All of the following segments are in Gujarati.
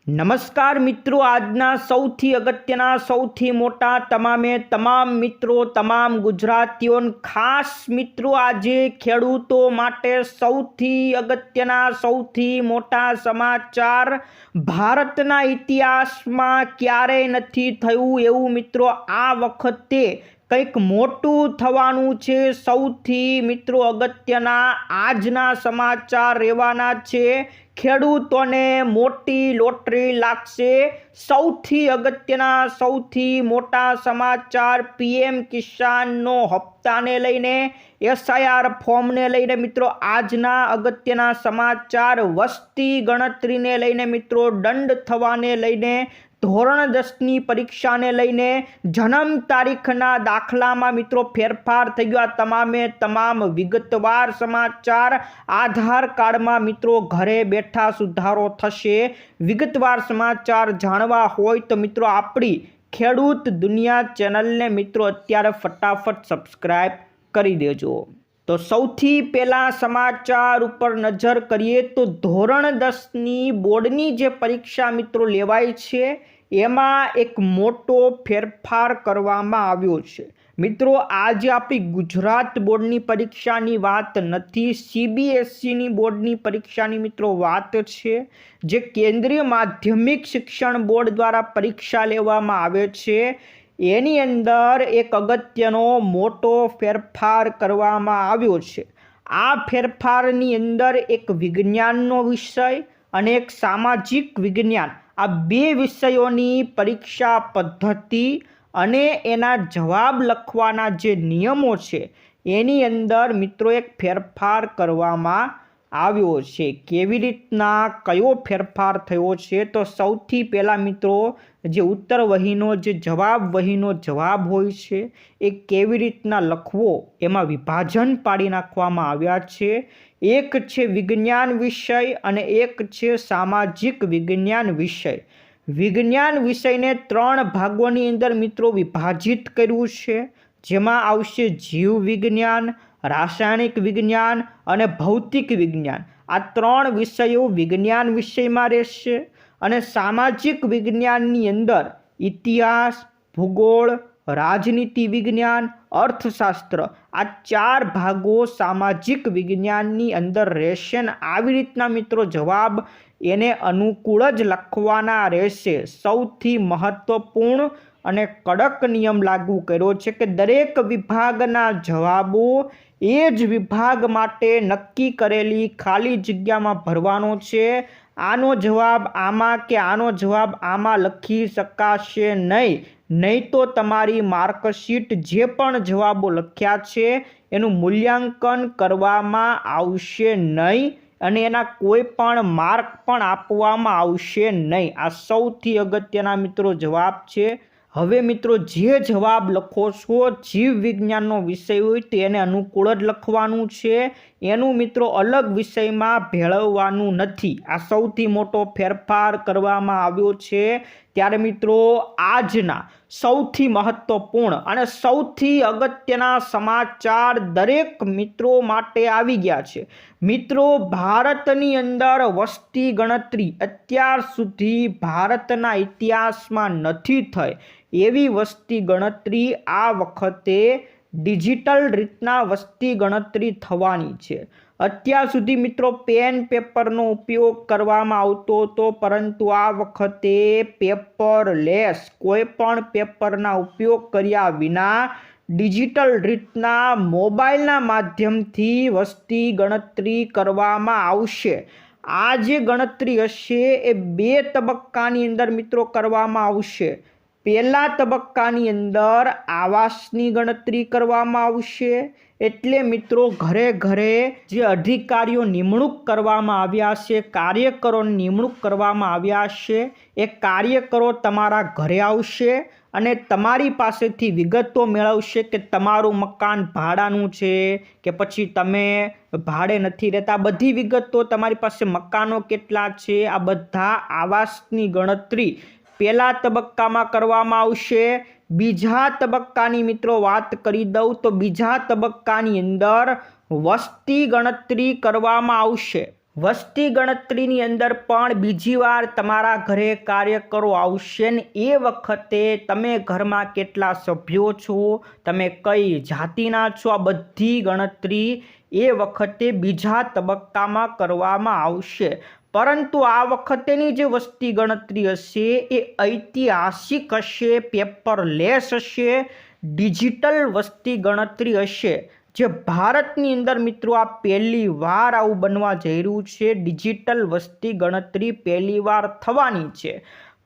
નમસ્કાર મિત્રો, આજના સૌથી અગત્યના સૌથી મોટા તમામ મિત્રો, તમામ ગુજરાતીઓને ખાસ મિત્રો, આજે ખેડૂતો માટે સૌથી અગત્યના સૌથી મોટા સમાચાર. ભારતના ઇતિહાસમાં ક્યારેય નથી થયું એવું મિત્રો આ વખતે કંઈક મોટું થવાનું છે. સૌથી મિત્રો અગત્યના આજના સમાચાર રહેવાના છે. ખેડૂતોને મોટી લોટરી લાગશે. સૌથી અગત્યના સૌથી મોટા સમાચાર પીએમ કિસાનનો હપ્તાને લઈને, એસઆઈઆર ફોર્મને લઈને મિત્રો આજના અગત્યના સમાચાર. વસ્તી ગણતરીને લઈને મિત્રો, દંડ થવાને લઈને, ધોરણ 10ની પરીક્ષાને લઈને, જન્મ તારીખના દાખલામાં મિત્રો ફેરફાર થઈ ગયો. તમામ વિગતવાર સમાચાર. આધાર કાર્ડમાં મિત્રો ઘરે બેઠા સુધારો થશે. વિગતવાર સમાચાર જાણવા હોય તો મિત્રો આપણી ખેડૂત દુનિયા ચેનલને મિત્રો અત્યારે ફટાફટ સબસ્ક્રાઈબ કરી દેજો. તો સૌથી પહેલા સમાચાર ઉપર નજર કરીએ તો ધોરણ 10ની બોર્ડની જે પરીક્ષા મિત્રો લેવાય છે એમાં એક મોટો ફેરફાર કરવામાં આવ્યો છે. મિત્રો આજે આપણી ગુજરાત બોર્ડની પરીક્ષાની વાત નથી, સીબીએસઈની બોર્ડની પરીક્ષાની મિત્રો વાત છે, જે કેન્દ્રીય માધ્યમિક શિક્ષણ બોર્ડ દ્વારા પરીક્ષા લેવામાં આવે છે. એની અંદર એક અગત્યનો મોટો ફેરફાર કરવામાં આવ્યો છે. આ ફેરફારની અંદર એક વિજ્ઞાનનો વિષય અને એક સામાજિક વિજ્ઞાન, આ બે વિષયોની પરીક્ષા પદ્ધતિ અને એના જવાબ લખવાના જે નિયમો છે એની અંદર મિત્રો એક ફેરફાર કરવામાં આવ્યો છે. કેવી રીતના કયો ફેરફાર થયો છે? તો સૌથી પહેલાં મિત્રો જે ઉત્તર વહીનો જે જવાબ વહીનો જવાબ હોય છે એ કેવી રીતના લખવો એમાં વિભાજન પાડી નાખવામાં આવ્યા છે. એક છે વિજ્ઞાન વિષય અને એક છે સામાજિક વિજ્ઞાન વિષય. વિજ્ઞાન વિષયને 3 ભાગોની અંદર મિત્રો વિભાજિત કર્યું છે, જેમાં આવશે જીવ વિજ્ઞાન, રાસાયણિક વિજ્ઞાન અને ભૌતિક વિજ્ઞાન. આ 3 વિષયો વિજ્ઞાન વિષયમાં રહેશે. અને સામાજિક વિજ્ઞાનની અંદર ઇતિહાસ, ભૂગોળ, રાજનીતિ વિજ્ઞાન, અર્થશાસ્ત્ર, આ 4 ભાગો સામાજિક વિજ્ઞાનની અંદર રહેશે. આવી રીતના મિત્રો જવાબ એને અનુકૂળ જ લખવાના રહેશે. સૌથી મહત્વપૂર્ણ અને કડક નિયમ લાગુ કર્યો છે કે દરેક વિભાગના જવાબો એ જ વિભાગ માટે નક્કી કરેલી ખાલી જગ્યામાં ભરવાનો છે. આનો જવાબ આમાં કે આનો જવાબ આમાં લખી શકાશે નહીં તો તમારી માર્કશીટ જે પણ જવાબો લખ્યા છે એનું મૂલ્યાંકન કરવામાં આવશે નહીં અને એના કોઈ પણ માર્ક પણ આપવામાં આવશે નહીં. આ સૌથી અગત્યના મિત્રો જવાબ છે. હવે મિત્રો જે જવાબ લખો છો, જીવ વિજ્ઞાનનો વિષય હોય તો એને અનુકૂળ જ લખવાનું છે. એનું મિત્રો અલગ વિષયમાં ભેળવવાનું નથી. આ સૌથી મોટો ફેરફાર કરવામાં આવ્યો છે. ત્યારે મિત્રો આજના સૌથી મહત્વપૂર્ણ અને સૌથી અગત્યના સમાચાર દરેક મિત્રો માટે આવી ગયા છે. મિત્રો ભારતની અંદર વસ્તી ગણતરી અત્યાર સુધી ભારતના ઇતિહાસમાં નથી થઈ એવી વસ્તી ગણતરી આ વખતે ડિજિટલ રીતના વસ્તી ગણતરી થવાની છે. અત્યાર સુધી મિત્રો પેન પેપરનો ઉપયોગ કરવામાં આવતો હતો, પરંતુ આ વખતે પેપરલેસ, કોઈ પણ પેપરના ઉપયોગ કર્યા વિના ડિજિટલ રીતના મોબાઈલના માધ્યમથી વસ્તી ગણતરી કરવામાં આવશે. આ જે ગણતરી હશે એ 2 તબક્કાની અંદર મિત્રો કરવામાં આવશે. પહેલા તબક્કાની અંદર આવાસની ગણતરી કરવામાં આવશે. એટલે મિત્રો ઘરે ઘરે જે અધિકારીઓ નિમણૂક કરવામાં આવ્યા છે, કાર્યકરોની નિમણૂક કરવામાં આવ્યા છે, એ કાર્યકરો તમારા ઘરે આવશે અને તમારી પાસેથી વિગતો મેળવશે કે તમારું મકાન ભાડાનું છે કે પછી તમે ભાડે નથી રહેતા. બધી વિગતો તમારી પાસે, મકાનો કેટલા છે, આ બધા આવાસની ગણતરી પહેલા તબક્કામાં કરવામાં આવશે. બીજા તબક્કાની મિત્રો વાત કરી દઉં તો બીજા તબક્કાની અંદર વસ્તી ગણતરી કરવામાં આવશે. વસ્તી ગણતરીની અંદર પણ બીજી વાર તમારા ઘરે કાર્યકરો આવશે ને એ વખતે તમે ઘરમાં કેટલા સભ્યો છો, તમે કઈ જાતિના છો, આ બધી ગણતરી એ વખતે બીજા તબક્કામાં કરવામાં આવશે. પરંતુ આ વખતેની જે વસ્તી ગણતરી હશે એ ઐતિહાસિક હશે, પેપરલેસ હશે, ડિજિટલ વસ્તી ગણતરી હશે. જે ભારતની અંદર મિત્રો આ પહેલી વાર આવું બનવા જઈ રહ્યું છે. ડિજિટલ વસ્તી ગણતરી પહેલી વાર થવાની છે.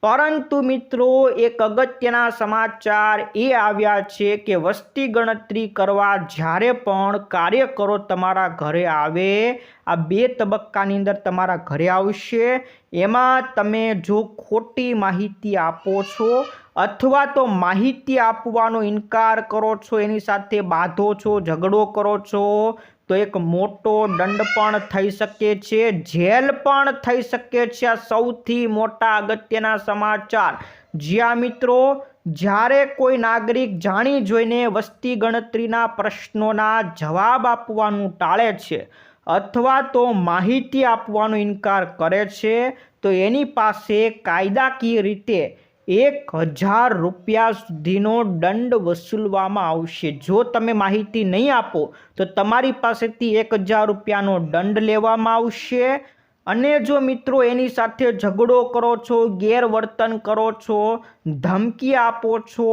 પરંતુ મિત્રો એક અગત્યના સમાચાર એ આવ્યા છે કે વસ્તી ગણતરી કરવા જ્યારે પણ કાર્યકરો તમારા ઘરે આવે, આ 2 તબક્કાની અંદર તમારા ઘરે આવશે, એમાં તમે જો ખોટી માહિતી આપો છો અથવા તો માહિતી આપવાનો ઇનકાર કરો છો, એની સાથે બાંધો છો, ઝઘડો કરો છો, તો એક મોટો દંડ પણ થઈ શકે છે, જેલ પણ થઈ શકે છે. આ સૌથી મોટા અગત્યના સમાચાર. જ્યાં મિત્રો જ્યારે કોઈ નાગરિક જાણી જોઈને વસ્તી ગણતરીના પ્રશ્નોના જવાબ આપવાનું ટાળે છે અથવા તો માહિતી આપવાનો ઇનકાર કરે છે, તો એની પાસે કાયદાકીય રીતે 1000 રૂપિયા સુધીનો દંડ વસૂલવામાં આવશે. જો તમે માહિતી નહીં આપો તો તમારી પાસેથી 1000 રૂપિયાનો દંડ લેવામાં આવશે. અને જો મિત્રો એની સાથે ઝઘડો કરો છો, ગેરવર્તન કરો છો, ધમકી આપો છો,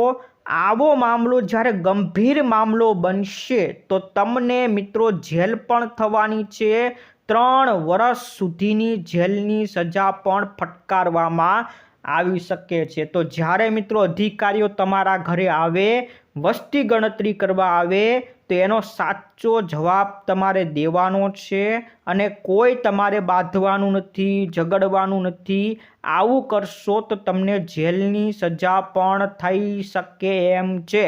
આવો મામલો જ્યારે ગંભીર મામલો બનશે તો તમને મિત્રો જેલ પણ થવાની છે. 3 વર્ષ સુધીની જેલની સજા પણ ફટકારવામાં આવી શકે છે. તો જ્યારે મિત્રો અધિકારીઓ તમારા ઘરે આવે, વસ્તી ગણતરી કરવા આવે, તો એનો સાચો જવાબ તમારે દેવાનો છે અને કોઈ તમારે બાંધવાનું નથી, ઝઘડવાનું નથી. આવું કરશો તો તમને જેલની સજા પણ થઈ શકે એમ છે.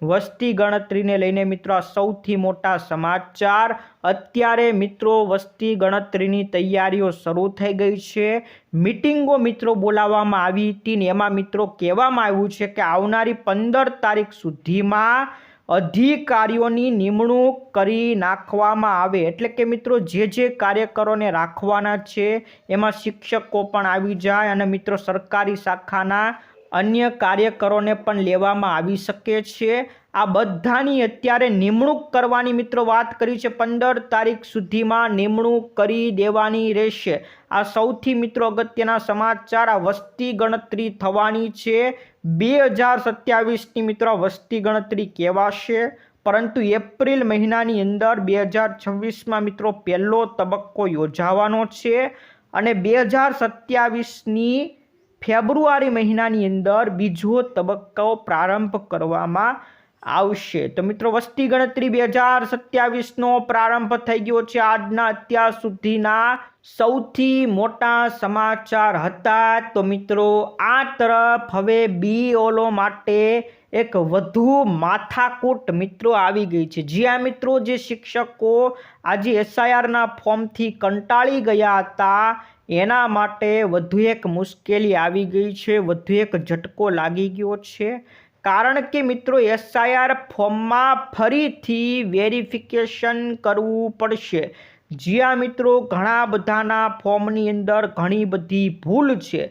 વસ્તી ગણતરીને લઈને મિત્રો આ સૌથી મોટા સમાચાર. અત્યારે મિત્રો વસ્તી ગણતરીની તૈયારીઓ શરૂ થઈ ગઈ છે. મીટિંગો મિત્રો બોલાવવામાં આવી હતી ને એમાં મિત્રો કહેવામાં આવ્યું છે કે આવનારી 15 તારીખ સુધીમાં અધિકારીઓની નિમણૂક કરી નાખવામાં આવે. એટલે કે મિત્રો જે કાર્યકરોને રાખવાના છે એમાં શિક્ષકો પણ આવી જાય અને મિત્રો સરકારી શાખાના અન્ય કાર્યકરોને પણ લેવામાં આવી શકે છે. આ બધાની અત્યારે નિમણૂક કરવાની મિત્રો વાત કરી છે. 15 તારીખ સુધીમાં નિમણૂક કરી દેવાની રહેશે. આ સૌથી મિત્રો અગત્યના સમાચાર. આ વસ્તી ગણતરી થવાની છે 2027ની મિત્રો વસ્તી ગણતરી કહેવાશે. પરંતુ એપ્રિલ મહિનાની અંદર 2026માં મિત્રો પહેલો તબક્કો યોજાવાનો છે અને 2027ની ફેબ્રુઆરી મહિનાની અંદર બીજો તબક્કો પ્રારંભ કરવામાં આવશે. તો મિત્રો વસ્તી ગણતરી 2027નો પ્રારંભ થઈ ગયો છે. આજના અત્યાર સુધીના સૌથી મોટા સમાચાર હતા. તો મિત્રો આ તરફ હવે બીએલઓ માટે એક વધુ માથાકૂટ મિત્રો આવી ગઈ છે. જ્યાં મિત્રો જે શિક્ષકો આજે એસઆઈઆરના ફોર્મથી કંટાળી ગયા હતા, એના માટે વધુ એક મુશ્કેલી આવી ગઈ છે, વધુ એક ઝટકો લાગી ગયો છે. કારણ કે મિત્રો એસઆઈઆર ફોર્મમાં ફરીથી વેરિફિકેશન કરવું પડશે. જ્યાં મિત્રો ઘણા બધાના ફોર્મની અંદર ઘણી બધી ભૂલ છે.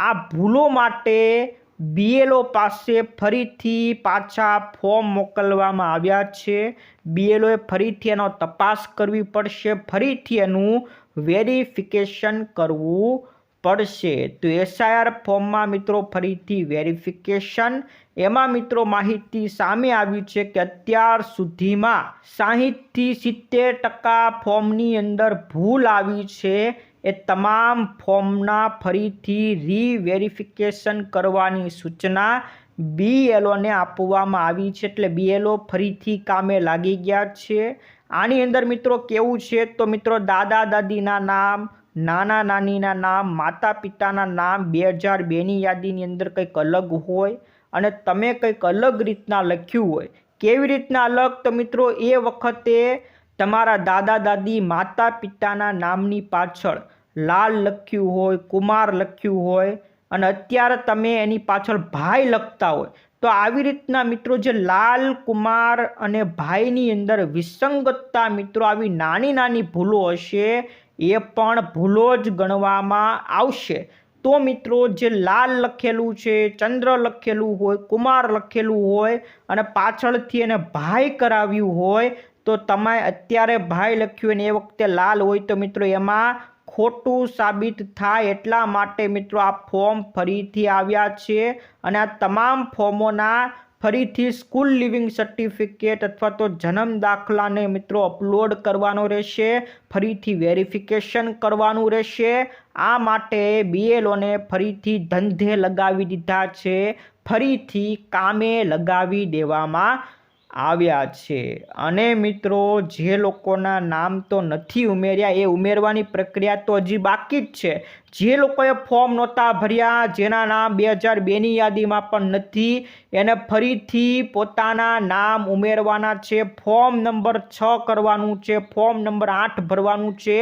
આ ભૂલો માટે બીએલઓ પાસે ફરીથી પાછા ફોર્મ મોકલવામાં આવ્યા છે. બીએલઓએ ફરીથી એનો તપાસ કરવી પડશે, ફરીથી એનું વેરિફિકેશન કરવું પડશે. તો એસઆઈઆર ફોર્મમાં મિત્રો ફરીથી વેરિફિકેશન. એમાં મિત્રો માહિતી સામે આવી છે કે અત્યાર સુધીમાં 60થી 70% ફોર્મની અંદર ભૂલ આવી છે. એ તમામ ફોર્મના ફરીથી રીવેરિફિકેશન કરવાની સૂચના બીએલઓને આપવામાં આવી છે. એટલે બીએલઓ ફરીથી કામે લાગી ગયા છે. આની અંદર મિત્રો કેવું છે તો મિત્રો દાદા દાદીના નામ, નાના નાનીના નામ, માતા પિતાના નામ 2002ની યાદીની અંદર કંઈક અલગ હોય અને તમે કંઈક અલગ રીતના લખ્યું હોય. કેવી રીતના અલગ? તો મિત્રો એ વખતે તમારા દાદા દાદી માતા પિતાના નામની પાછળ લાલ લખ્યું હોય, કુમાર લખ્યું હોય અને અત્યારે તમે એની પાછળ ભાઈ લખતા હોય. તો આવી રીતના મિત્રો જે લાલ, કુમાર અને ભાઈની અંદર વિસંગતતા મિત્રો આવી નાની નાની ભૂલો હશે, એ પણ ભૂલો જ ગણવામાં આવશે. તો મિત્રો જે લાલ લખેલું છે, ચંદ્ર લખેલું હોય, કુમાર લખેલું હોય અને પાછળથી એને ભાઈ કરાવ્યું હોય, તો તમે અત્યારે ભાઈ લખ્યું અને એ વખતે લાલ હોય તો મિત્રો એમાં ખોટું સાબિત થાય. એટલા માટે મિત્રો આ ફોર્મ ફરીથી આવ્યા છે અને આ તમામ ફોર્મોના ફરીથી સ્કૂલ લિવિંગ સર્ટિફિકેટ અથવા તો જન્મ દાખલાને મિત્રો અપલોડ કરવાનો રહેશે, ફરીથી વેરિફિકેશન કરવાનું રહેશે. આ માટે BLOને ફરીથી ધંધે લગાવી દીધા છે, ફરીથી કામે લગાવી દેવામાં આવ્યા છે. અને મિત્રો જે લોકોના નામ તો નથી ઉમેર્યા એ ઉમેરવાની પ્રક્રિયા તો હજી બાકી જ છે. જે લોકોએ ફોર્મ નહોતા ભર્યા, જેના નામ 2002ની યાદીમાં પણ નથી, એને ફરીથી પોતાના નામ ઉમેરવાના છે. ફોર્મ નંબર 6 કરવાનું છે, ફોર્મ નંબર 8 ભરવાનું છે.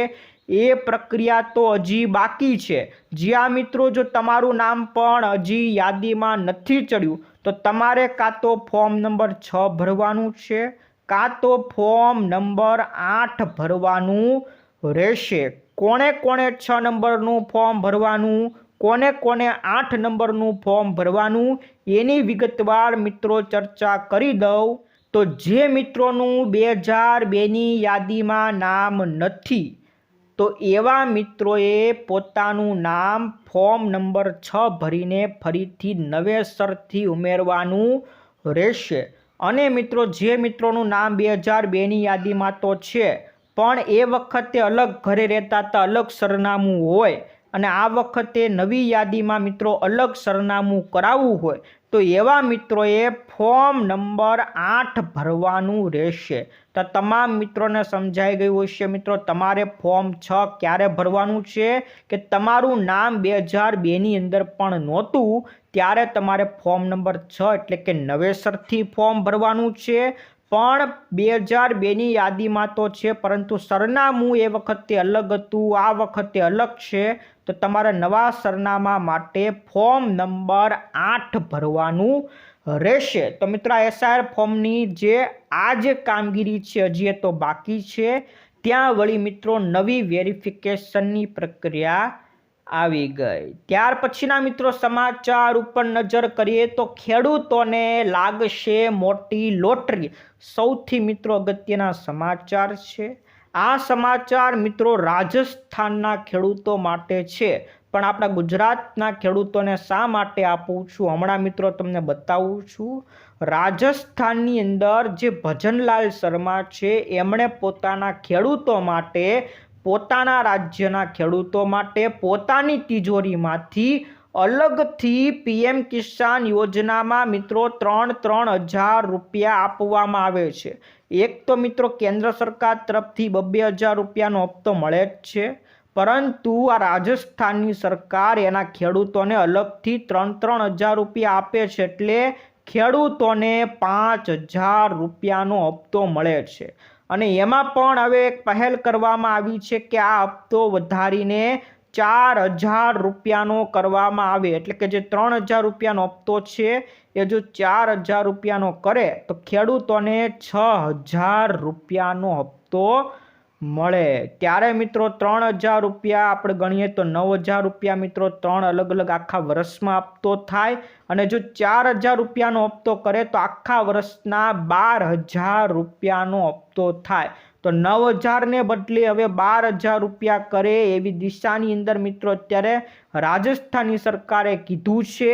એ પ્રક્રિયા તો હજી બાકી છે. જ્યાં મિત્રો જો તમારું નામ પણ હજી યાદીમાં નથી ચડ્યું તો તમારે કાં તો ફોર્મ નંબર 6 ભરવાનું છે, કાં તો ફોર્મ નંબર 8 ભરવાનું રહેશે. કોણે 6 નંબરનું ફોર્મ ભરવાનું, કોને 8 નંબરનું ફોર્મ ભરવાનું, એની વિગતવાર મિત્રો ચર્ચા કરી દઉં. તો જે મિત્રોનું 2002ની યાદીમાં નામ નથી, તો એવા મિત્રોએ પોતાનું નામ ફોર્મ નંબર 6 ભરીને ફરીથી નવેસરથી ઉમેરવાનું રહેશે. અને મિત્રો જે મિત્રોનું નામ 2002ની યાદીમાં તો છે પણ એ વખતે અલગ ઘરે રહેતા હતા, અલગ સરનામું હોય અને આ વખતે નવી યાદીમાં મિત્રો અલગ સરનામું કરાવવું હોય, તો એવા મિત્રોએ ફોર્મ નંબર 8 ભરવાનું રહેશે. તો તમામ મિત્રોને સમજાઈ ગયું હશે. મિત્રો તમારે ફોર્મ 6 ક્યારે ભરવાનું છે કે તમારું નામ 2002ની અંદર પણ નહોતું ત્યારે તમારે ફોર્મ નંબર 6 એટલે કે નવેસરથી ફોર્મ ભરવાનું છે. પણ 2002ની યાદીમાં તો છે પરંતુ સરનામું એ વખતે અલગ હતું, આ વખતે અલગ છે. તો તમારે નવા સરનામા માટે ફોર્મ નંબર 8 ભરવાનું રહેશે. તો મિત્રો SIR ફોર્મની જે આ જે કામગીરી છે હજી તો બાકી છે. ત્યાં વળી મિત્રો નવી વેરિફિકેશનની પ્રક્રિયા આવી ગઈ. ત્યાર પછીના મિત્રો સમાચાર ઉપર નજર કરીએ તો ખેડૂતોને લાગશે મોટી લોટરી. સૌથી મિત્રો અગત્યના સમાચાર છે. આ સમાચાર મિત્રો રાજસ્થાનના ખેડૂતો માટે છે, પણ આપણા ગુજરાતના ખેડૂતોને શા માટે આપું છું હમણાં મિત્રો તમને બતાવું છું. રાજસ્થાનની અંદર જે ભજનલાલ શર્મા છે એમણે પોતાના ખેડૂતો માટે, પોતાના રાજ્યના ખેડૂતો માટે પોતાની તિજોરીમાંથી અલગથી PM કિસાન યોજનામાં મિત્રો 3,000 રૂપિયા આપવામાં આવે છે. એક તો મિત્રો કેન્દ્ર સરકાર તરફથી 2,000 રૂપિયાનો હપ્તો મળે જ છે, પરંતુ આ રાજસ્થાનની સરકાર એના ખેડૂતોને અલગથી 3,000 રૂપિયા આપે છે. એટલે ખેડૂતોને 5,000 રૂપિયાનો હપ્તો મળે છે. અને એમાં પણ હવે એક પહેલ કરવામાં આવી છે કે આ હપ્તો વધારીને 4,000 રૂપિયાનો કરવામાં આવે. એટલે કે જે 3,000 રૂપિયાનો હપ્તો છે એ જો 4,000 રૂપિયાનો કરે તો ખેડૂતોને 6,000 રૂપિયાનો હપ્તો મળે. ત્યારે મિત્રો 3,000 રૂપિયા આપણે ગણીએ તો 9,000 રૂપિયા મિત્રો 3 અલગ અલગ આખા વર્ષમાં હપ્તો થાય. અને જો 4,000 રૂપિયાનો હપ્તો કરે તો આખા વર્ષના 12,000 રૂપિયાનો હપ્તો થાય. તો 9,000ને બદલે હવે 12,000 રૂપિયા કરે એવી દિશાની અંદર મિત્રો અત્યારે રાજસ્થાનની સરકારે કીધું છે.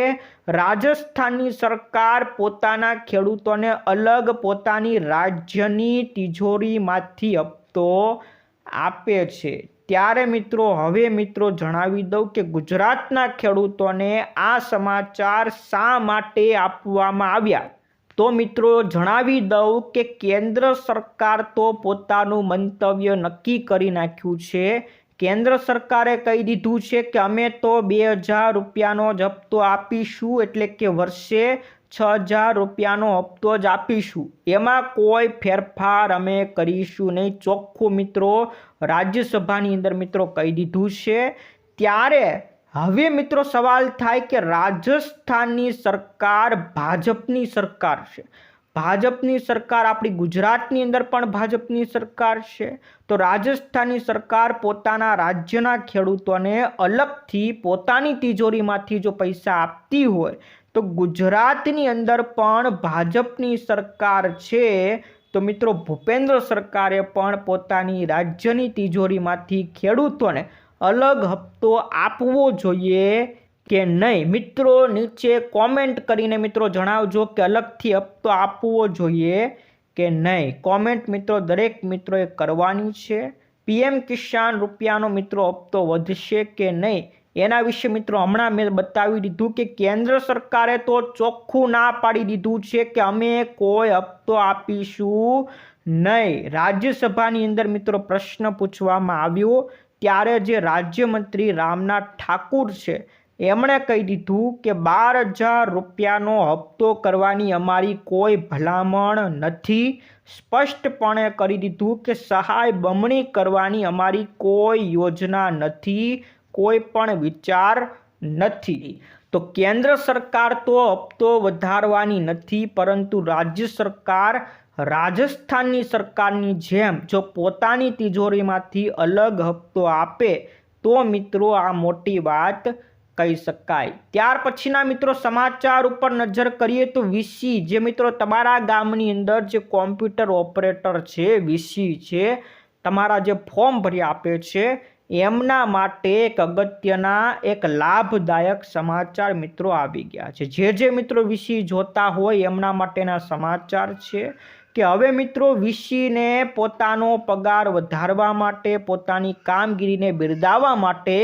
રાજસ્થાનની સરકાર પોતાના ખેડૂતોને અલગ પોતાની રાજ્યની તિજોરીમાંથી હપ્તો આપે છે. ત્યારે મિત્રો હવે મિત્રો જણાવી દઉં કે ગુજરાતના ખેડૂતોને આ સમાચાર શા માટે આપવામાં આવ્યા. તો મિત્રો જણાવી દઉં કે કેન્દ્ર સરકાર તો પોતાનું મંતવ્ય નક્કી કરી નાખ્યું છે. કેન્દ્ર સરકારે કહી દીધું છે કે અમે તો 2,000 રૂપિયાનો જ હપ્તો આપીશું, એટલે કે વર્ષે 6,000 રૂપિયાનો હપ્તો જ આપીશું. એમાં કોઈ ફેરફાર અમે કરીશું નહીં. ચોખ્ખું મિત્રો રાજ્યસભાની અંદર મિત્રો કહી દીધું છે. ત્યારે હવે મિત્રો સવાલ થાય કે રાજસ્થાનની સરકાર ભાજપની સરકાર છે. ભાજપની સરકાર, આપણી ગુજરાતની અંદર પણ ભાજપની સરકાર છે, તો રાજસ્થાનની સરકાર પોતાના રાજ્યના ખેડૂતોને અલગથી પોતાની તિજોરીમાંથી જો પૈસા આપતી હોય, તો ગુજરાતની અંદર પણ ભાજપની સરકાર છે, તો મિત્રો ભૂપેન્દ્ર સરકારે પણ પોતાની રાજ્યની તિજોરીમાંથી ખેડૂતોને અલગ હપ્તો આપવો જોઈએ કે નહીં? મિત્રો નીચે કોમેન્ટ કરીને મિત્રો જણાવજો કે અલગથી હપ્તો આપવો જોઈએ કે નહીં. કોમેન્ટ મિત્રો દરેક મિત્રોએ કરવાની છે. પીએમ કિસાન રૂપિયાનો મિત્રો હપ્તો વધશે કે નહીં એના વિશે મિત્રો હમણાં મેં બતાવી દીધું કે કેન્દ્ર સરકારે તો ચોખ્ખું ના પાડી દીધું છે કે અમે કોઈ હપ્તો આપીશું નહીં. રાજ્યસભાની અંદર મિત્રો પ્રશ્ન પૂછવામાં આવ્યો ત્યારે જે રાજ્યમંત્રી રામનાથ ઠાકુર છે એમણે કહી દીધું કે 12,000 રૂપિયાનો હપ્તો કરવાની અમારી કોઈ ભલામણ નથી. સ્પષ્ટપણે કરી દીધું કે સહાય બમણી કરવાની અમારી કોઈ યોજના નથી, કોઈ પણ વિચાર નથી. તો કેન્દ્ર સરકાર તો હપ્તો વધારવાની નથી, પરંતુ રાજ્ય સરકાર રાજસ્થાનની સરકારની જેમ જો પોતાની તિજોરીમાંથી અલગ હપ્તો આપે તો મિત્રો આ મોટી વાત કહી શકાય. ત્યાર પછીના મિત્રો સમાચાર ઉપર નજર કરીએ તો વીસી, જે મિત્રો તમારા ગામની અંદર જે કોમ્પ્યુટર ઓપરેટર છે, વીસી છે, તમારા જે ફોર્મ ભરી આપે છે એમના માટે એક અગત્યના એક લાભદાયક સમાચાર મિત્રો આવી ગયા છે. જે મિત્રો વીસી જોતા હોય એમના માટેના સમાચાર છે કે હવે મિત્રો વીસીને પોતાનો પગાર વધારવા માટે, પોતાની કામગીરીને બિરદાવવા માટે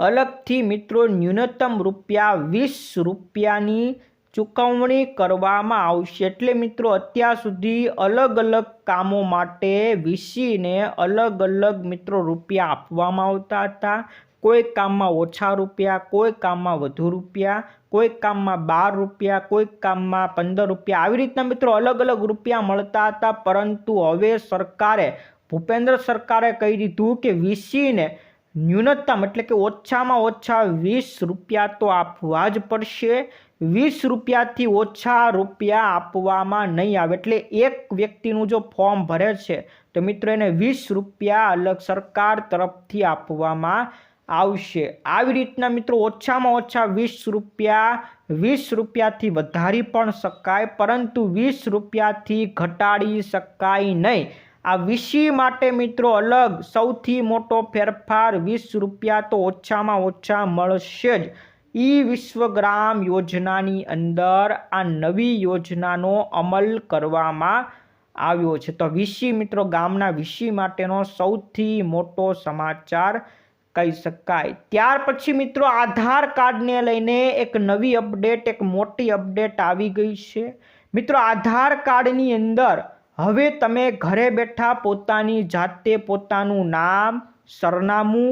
અલગથી મિત્રો ન્યૂનતમ ₹20ની ચૂકવણી કરવામાં આવશે. એટલે મિત્રો અત્યાર સુધી અલગ અલગ કામો માટે વીસીને અલગ અલગ મિત્રો રૂપિયા આપવામાં આવતા હતા. કોઈ કામમાં ઓછા રૂપિયા, કોઈ કામમાં વધુ રૂપિયા, કોઈ કામમાં ₹12, કોઈ કામમાં ₹15, આવી રીતના મિત્રો અલગ અલગ રૂપિયા મળતા હતા. પરંતુ હવે સરકારે, ભૂપેન્દ્ર સરકારે કહી દીધું કે વીસીને ન્યૂનતમ એટલે કે ઓછામાં ઓછા ₹20 તો આપવા જ પડશે. ₹20થી ઓછા રૂપિયા આપવામાં નહીં આવે. એટલે એક વ્યક્તિનું જો ફોર્મ ભરે છે તો મિત્રો એને ₹20 અલગ સરકાર તરફથી આપવામાં આવશે. આવી રીતના મિત્રો ઓછામાં ઓછા ₹20થી વધારી પણ શકાય, પરંતુ ₹20થી ઘટાડી શકાય નહીં. આ વીસી માટે મિત્રો અલગ સૌથી મોટો ફેરફાર ₹20 તો ઓછામાં ઓછા મળશે જ. વિશ્વગ્રામ યોજનાની અંદર આ નવી યોજનાનો અમલ કરવામાં આવ્યો છે. તો વીસી મિત્રો ગામના વીસી માટેનો સૌથી મોટો સમાચાર કહી શકાય. ત્યાર પછી મિત્રો આધાર કાર્ડને લઈને એક નવી અપડેટ, એક મોટી અપડેટ આવી ગઈ છે. મિત્રો આધાર કાર્ડની અંદર હવે તમે ઘરે બેઠા પોતાની જાતે પોતાનું નામ, સરનામું,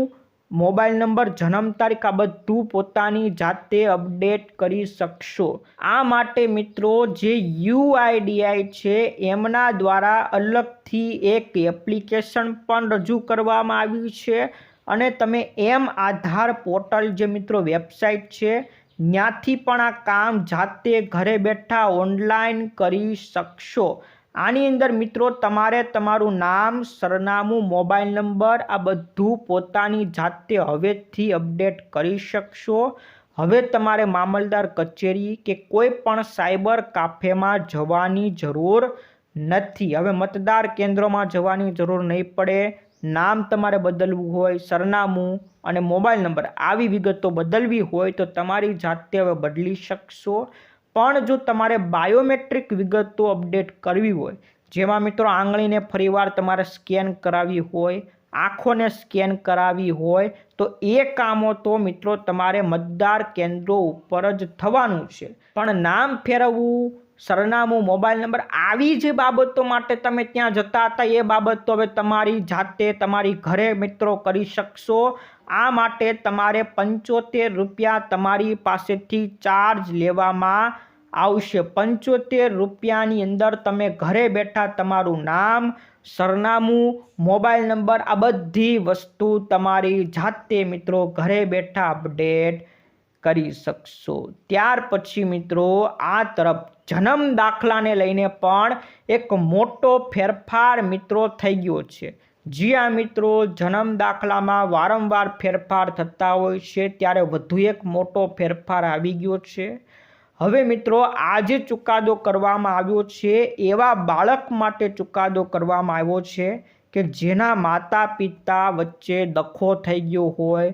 મોબાઈલ નંબર, જન્મ તારીખ આ બધું પોતાની જાતે અપડેટ કરી શકશો. આ માટે મિત્રો જે UIDAI છે એમના દ્વારા અલગથી એક એપ્લિકેશન પણ રજૂ કરવામાં આવી છે અને તમે આધાર પોર્ટલ જે મિત્રો વેબસાઇટ છે ત્યાંથી પણ આ કામ જાતે ઘરે બેઠા ઓનલાઈન કરી શકશો. આની અંદર મિત્રો તમારે તમારું નામ, સરનામું, મોબાઈલ નંબર આ બધું પોતાની જાતે હવેથી અપડેટ કરી શકશો. હવે તમારે મામલતદાર કચેરી કે કોઈ પણ સાયબર કાફેમાં જવાની જરૂર નથી. હવે મતદાર કેન્દ્રોમાં જવાની જરૂર નહીં પડે. નામ તમારે બદલવું હોય, સરનામું અને મોબાઈલ નંબર આવી વિગતો બદલવી હોય તો તમારી જાતે હવે બદલી શકશો. પણ જો તમારે બાયોમેટ્રિક વિગતો અપડેટ કરવી હોય, જેમાં મિત્રો આંગળીને ફરીવાર તમારે સ્કેન કરાવવી હોય, આંખોને સ્કેન કરાવવી હોય, તો એ કામો તો મિત્રો તમારે મતદાર કેન્દ્રો ઉપર જ થવાનું છે. પણ નામ ફેરવવું, સરનામું, મોબાઈલ નંબર આવી જે બાબતો માટે તમે ત્યાં જતા હતા એ બાબતો હવે તમારી જાતે તમારી ઘરે મિત્રો કરી શકશો. આ માટે તમારે ₹75 તમારી પાસેથી ચાર્જ લેવામાં આવશે. ₹75ની અંદર તમે ઘરે બેઠા તમારું નામ, સરનામું, મોબાઈલ નંબર આ બધી વસ્તુ તમારી જાતે મિત્રો ઘરે બેઠા અપડેટ કરી શકશો। ત્યાર પછી મિત્રો આ તરફ જન્મ દાખલાને લઈને પણ એક મોટો ફેરફાર મિત્રો થઈ ગયો છે। જી આ મિત્રો, જન્મ દાખલામાં વારંવાર ફેરફાર થતા હોય છે, ત્યારે વધુ એક મોટો ફેરફાર આવી ગયો છે। હવે મિત્રો આજે ચુકાદો કરવામાં આવ્યો છે, એવા બાળક માટે ચુકાદો કરવામાં આવ્યો છે કે જેના માતા પિતા વચ્ચે દખો થઈ ગયો હોય,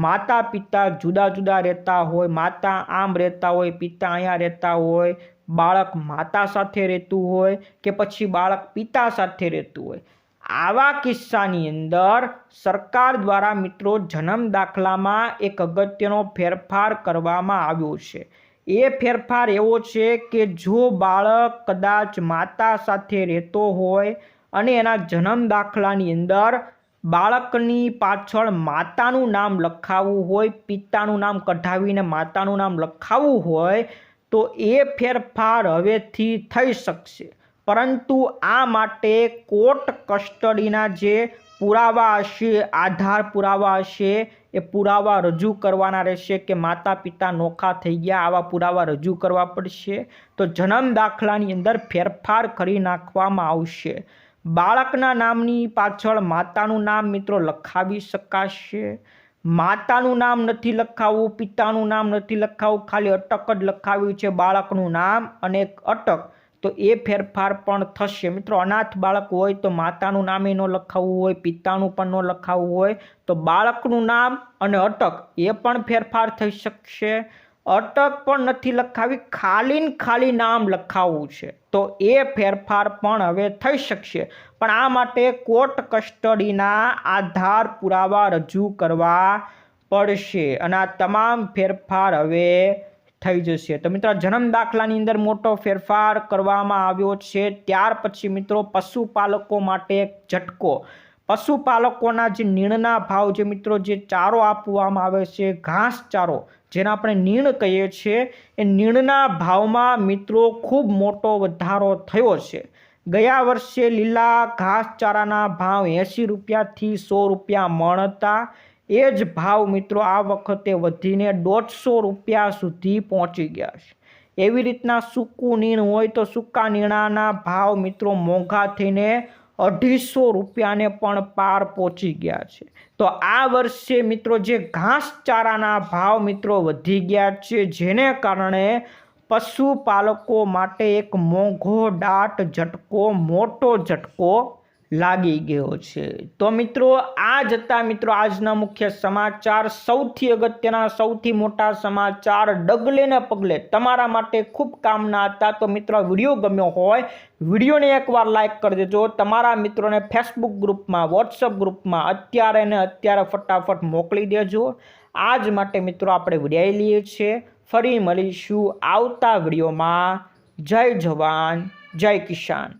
માતા પિતા જુદા જુદા રહેતા હોય, માતા આમ રહેતા હોય, પિતા અહીંયા રહેતા હોય, બાળક માતા સાથે રહેતું હોય કે પછી બાળક પિતા સાથે રહેતું હોય, આવા કિસ્સાની અંદર સરકાર દ્વારા મિત્રો જન્મ દાખલામાં એક અગત્યનો ફેરફાર કરવામાં આવ્યો છે। એ ફેરફાર એવો છે કે જો બાળક કદાચ માતા સાથે રહેતો હોય અને એના જન્મ દાખલાની અંદર બાળકની પાછળ માતાનું નામ લખાવવું હોય, પિતાનું નામ કઢાવીને માતાનું નામ લખાવવું હોય તો એ ફેરફાર હવેથી થઈ શકશે। પરંતુ આ માટે કોર્ટ કસ્ટડીના જે પુરાવા હશે, આધાર પુરાવા હશે, એ પુરાવા રજૂ કરવાના રહેશે કે માતા પિતા નોખા થઈ ગયા, આવા પુરાવા રજૂ કરવા પડશે। તો જન્મ દાખલાની અંદર ફેરફાર કરી નાખવામાં આવશે। બાળકના નામની પાછળ માતાનું નામ મિત્રો લખાવી શકાશે। માતાનું નામ નથી લખાવવું, પિતાનું નામ નથી લખાવવું, ખાલી અટક જ લખાવ્યું છે બાળકનું નામ અને એક અટક, તો એ ફેરફાર પણ થશે। મિત્રો અનાથ બાળક હોય તો માતાનું નામ ન લખાવવું હોય, પિતાનું પણ ન લખાવવું હોય તો બાળકનું નામ અને અટક એ પણ ફેરફાર થઈ શકશે। અટક પણ નથી લખાવી, ખાલી નામ લખાવવું છે તો એ ફેરફાર પણ હવે થઈ શકશે। પણ આ માટે કોર્ટ કસ્ટડીના આધાર પુરાવા રજૂ કરવા પડશે અને આ તમામ ફેરફાર હવે થઈ જશે। તો મિત્રો જન્મ દાખલાની અંદર મોટો ફેરફાર કરવામાં આવ્યો છે। ત્યાર પછી મિત્રો પશુપાલકો માટે એક ઝટકો। પશુપાલકોના જે નીણના ભાવ જે મિત્રો જે ચારો આપવામાં આવે છે, ઘાસચારો જેને આપણે નીણ કહીએ છીએ, એ નીણના ભાવમાં મિત્રો ખૂબ મોટો વધારો થયો છે। ગયા વર્ષે લીલા ઘાસચારાના ભાવ 80 રૂપિયાથી 100 રૂપિયા મણ હતા, એ જ ભાવ મિત્રો આ વખતે વધીને 150 રૂપિયા સુધી પહોંચી ગયા છે। એવી રીતના સૂકું નીણ હોય તો સૂકા નીણાના ભાવ મિત્રો મોંઘા થઈને 250 રૂપિયાને પણ પાર પહોંચી ગયા છે। તો આ વર્ષે મિત્રો જે ઘાસચારાના ભાવ મિત્રો વધી ગયા છે, જેને કારણે પશુપાલકો માટે એક મોંઘો દાટ ઝટકો, મોટો ઝટકો લાગી ગયો છે। તો મિત્રો આ જ હતા મિત્રો આજના મુખ્ય સમાચાર, સૌથી અગત્યના, સૌથી મોટા સમાચાર, ડગલે ને પગલે તમારા માટે ખૂબ કામના હતા। તો મિત્રો વિડીયો ગમ્યો હોય વિડીયોને એકવાર લાઈક કરી દેજો, તમારા મિત્રોને ફેસબુક ગ્રુપમાં, વોટ્સઅપ ગ્રુપમાં અત્યારે ફટાફટ મોકલી દેજો। આજ માટે મિત્રો આપણે વિદાય લઈએ છીએ, ફરી મળીશું આવતા વિડીયોમાં। જય જવાન, જય કિસાન।